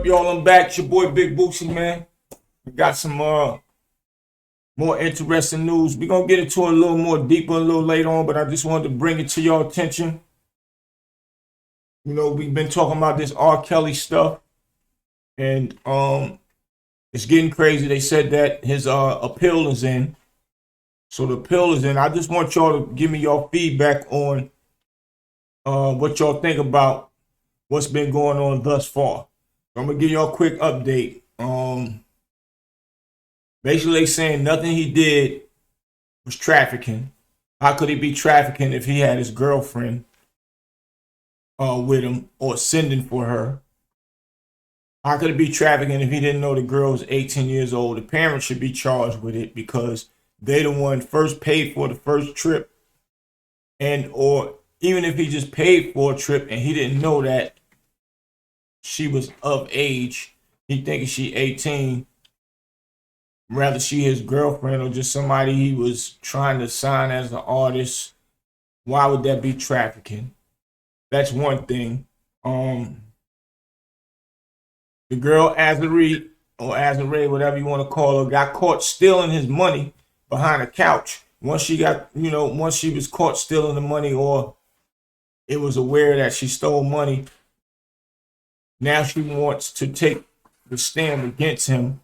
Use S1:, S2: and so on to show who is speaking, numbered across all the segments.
S1: up, y'all? I'm back. It's your boy Big Bootsie, man. We got some more interesting news. We're gonna get into it a little more deeper a little later on, but I just wanted to bring it to your attention. You know, we've been talking about this R. Kelly stuff, and it's getting crazy. They said that his appeal is in. So the appeal is in. I just want y'all to give me your feedback on what y'all think about what's been going on thus far. I'm gonna give y'all a quick update. Basically they saying nothing he did was trafficking. How could he be trafficking if he had his girlfriend with him or sending for her? How could it be trafficking if he didn't know the girl was 18 years old? The parents should be charged with it because they the one first paid for the first trip, and or even if he just paid for a trip and he didn't know that she was of age, he thinking she 18, rather she his girlfriend or just somebody he was trying to sign as an artist. Why would that be trafficking? That's one thing. The girl Azari or Azare, whatever you want to call her, got caught stealing his money behind a couch. Once she was caught stealing the money, or it was aware that she stole money, now she wants to take the stand against him.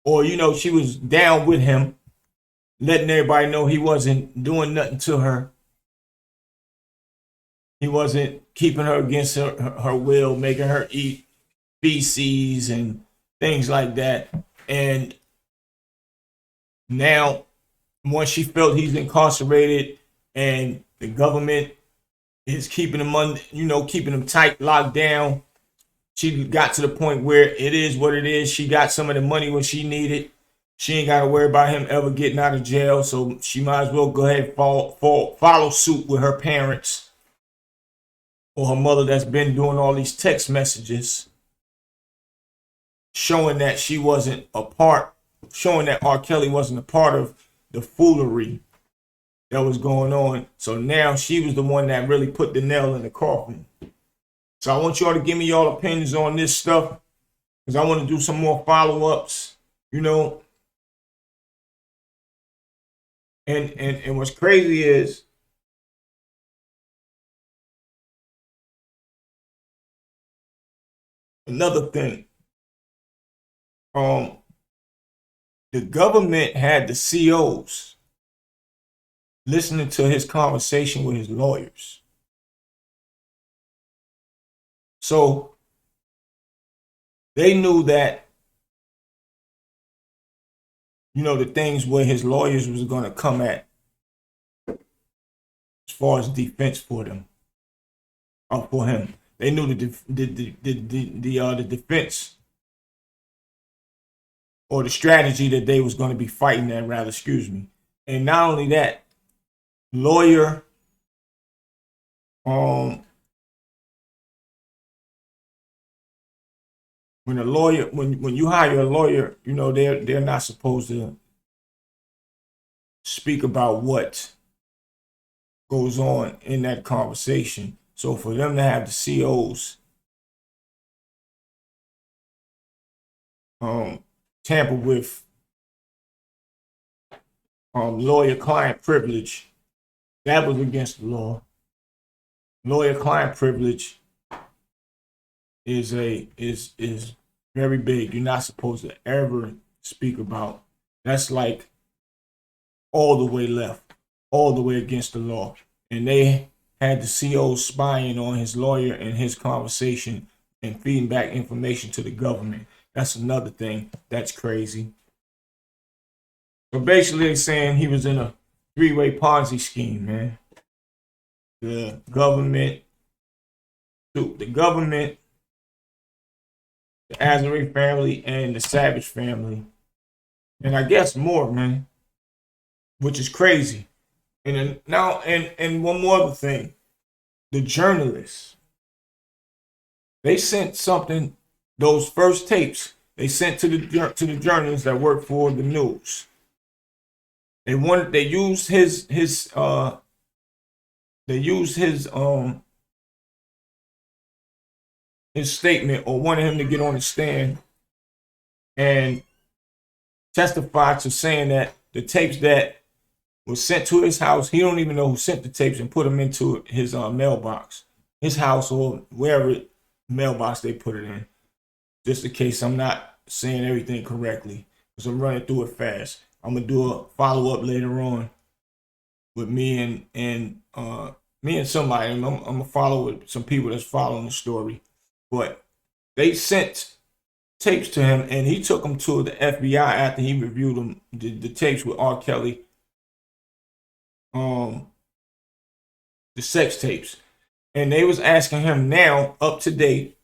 S1: Or, she was down with him, letting everybody know he wasn't doing nothing to her. He wasn't keeping her against her will, making her eat feces and things like that. And now, once she felt he's incarcerated and the government is keeping him keeping him tight, locked down, she got to the point where it is what it is. She got some of the money when she needed. She ain't got to worry about him ever getting out of jail. So she might as well go ahead and follow suit with her parents or her mother that's been doing all these text messages showing that showing that R. Kelly wasn't a part of the foolery that was going on. So now she was the one that really put the nail in the coffin. So I want y'all to give me y'all opinions on this stuff because I want to do some more follow-ups, And what's crazy is another thing. The government had the COs listening to his conversation with his lawyers. So they knew that, the things where his lawyers was going to come at as far as defense for them, or for him. They knew the defense or the strategy that they was going to be fighting at, rather, excuse me. And not only that, lawyer, when you hire a lawyer, they're not supposed to speak about what goes on in that conversation. So for them to have the COs tamper with lawyer-client privilege, that was against the law. Lawyer-client privilege is very big. You're not supposed to ever speak about. That's like all the way left, all the way against the law. And they had the CO spying on his lawyer and his conversation and feeding back information to the government. That's another thing that's crazy. So basically they're saying he was in a three-way Ponzi scheme, man. The government, the Azari family, and the Savage family. And I guess more, man. Which is crazy. And then now, and one more other thing. The journalists. They sent something, those first tapes, they sent to the journalists that work for the news. They used his his statement or wanted him to get on the stand and testify to saying that the tapes that was sent to his house, he don't even know who sent the tapes and put them into his mailbox, his house or wherever mailbox they put it in. Just in case I'm not saying everything correctly, because I'm running through it fast. I'm gonna do a follow up later on with me and somebody. I'm gonna follow with some people that's following the story, but they sent tapes to him, and he took them to the FBI after he reviewed them, the tapes with R. Kelly, the sex tapes, and they was asking him now, up to date,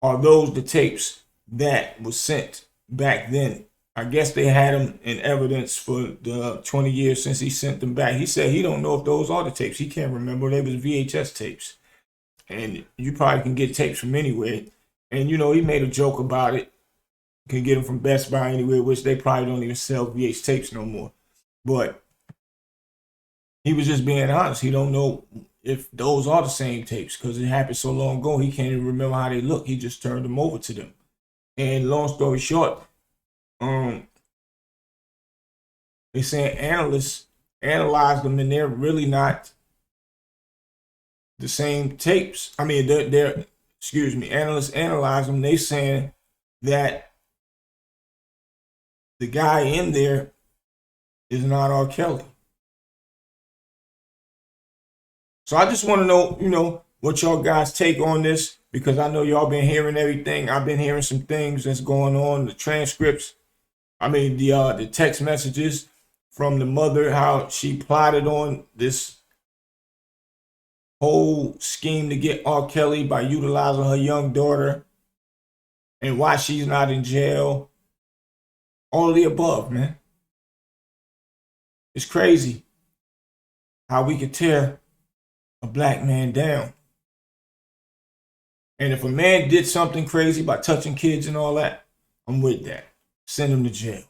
S1: are those the tapes that was sent back then? I guess they had them in evidence for the 20 years since he sent them back. He said he don't know if those are the tapes. He can't remember. They was VHS tapes, and you probably can get tapes from anywhere. And he made a joke about it. You can get them from Best Buy anywhere, which they probably don't even sell VH tapes no more. But he was just being honest. He don't know if those are the same tapes because it happened so long ago. He can't even remember how they look. He just turned them over to them. And long story short, they saying analysts analyze them and they're really not the same tapes. I mean, analysts analyze them. They saying that the guy in there is not R. Kelly. So I just want to know, what y'all guys take on this, because I know y'all been hearing everything. I've been hearing some things that's going on, the transcripts. I mean, the text messages from the mother, how she plotted on this whole scheme to get R. Kelly by utilizing her young daughter, and why she's not in jail. All of the above, man. It's crazy how we could tear a black man down. And if a man did something crazy by touching kids and all that, I'm with that. Send him to jail.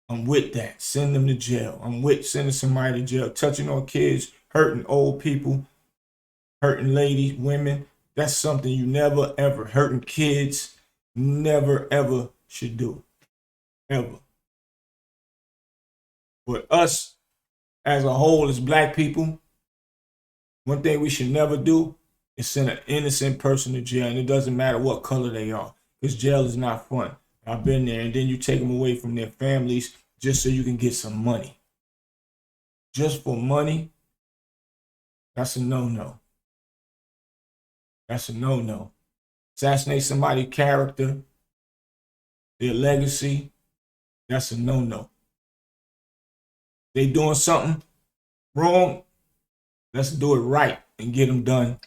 S1: I'm with that. Send them to jail. I'm with sending somebody to jail. Touching on kids, hurting old people, hurting ladies, women. That's something you never, ever, hurting kids, never, ever should do. Ever. But us, as a whole, as black people, one thing we should never do is send an innocent person to jail. And it doesn't matter what color they are, because jail is not fun. I've been there. And then you take them away from their families just so you can get some money. Just for money, that's a no-no. That's a no-no. Assassinate somebody's character, their legacy, that's a no-no. They doing something wrong, let's do it right and get them done,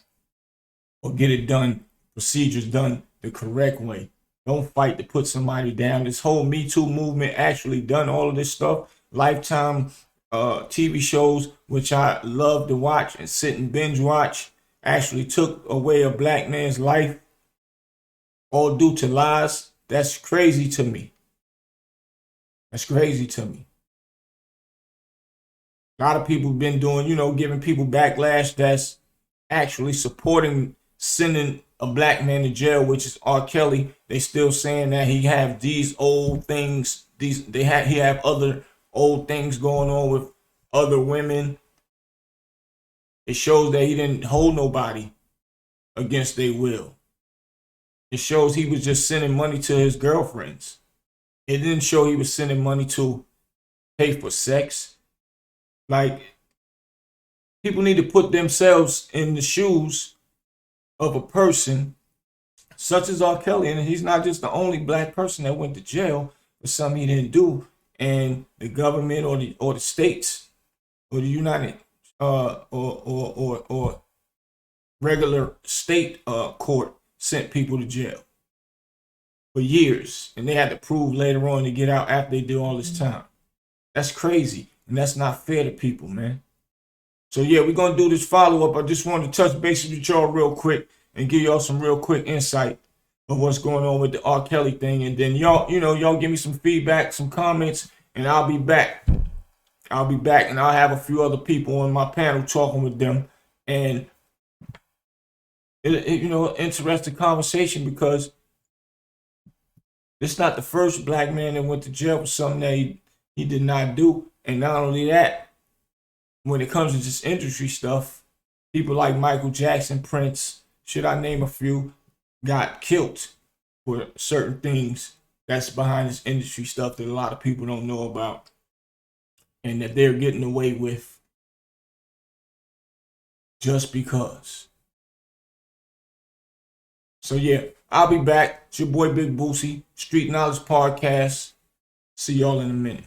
S1: or get it done, procedures done the correct way. Don't fight to put somebody down. This whole Me Too movement actually done all of this stuff. Lifetime TV shows, which I love to watch and sit and binge watch, actually took away a black man's life, all due to lies. That's crazy to me. That's crazy to me. A lot of people have been doing, giving people backlash that's actually supporting sending a black man to jail, which is R. Kelly. They still saying that he have these old things. He have other old things going on with other women. It shows that he didn't hold nobody against their will. It shows he was just sending money to his girlfriends. It didn't show he was sending money to pay for sex. Like, people need to put themselves in the shoes of a person such as R. Kelly. And he's not just the only black person that went to jail for something he didn't do. And the government or the states or the United or regular state court sent people to jail for years. And they had to prove later on to get out after they did all this time. That's crazy. And that's not fair to people, man. So yeah, we're gonna do this follow-up. I just wanted to touch base with y'all real quick and give y'all some real quick insight of what's going on with the R. Kelly thing. And then y'all give me some feedback, some comments, and I'll be back. And I'll have a few other people on my panel talking with them. And interesting conversation, because it's not the first black man that went to jail for something that he did not do. And not only that, when it comes to just industry stuff, people like Michael Jackson, Prince, should I name a few, got killed for certain things that's behind this industry stuff that a lot of people don't know about, and that they're getting away with just because. So yeah, I'll be back. It's your boy Big Bootsie, Street Knowledge Podcast. See y'all in a minute.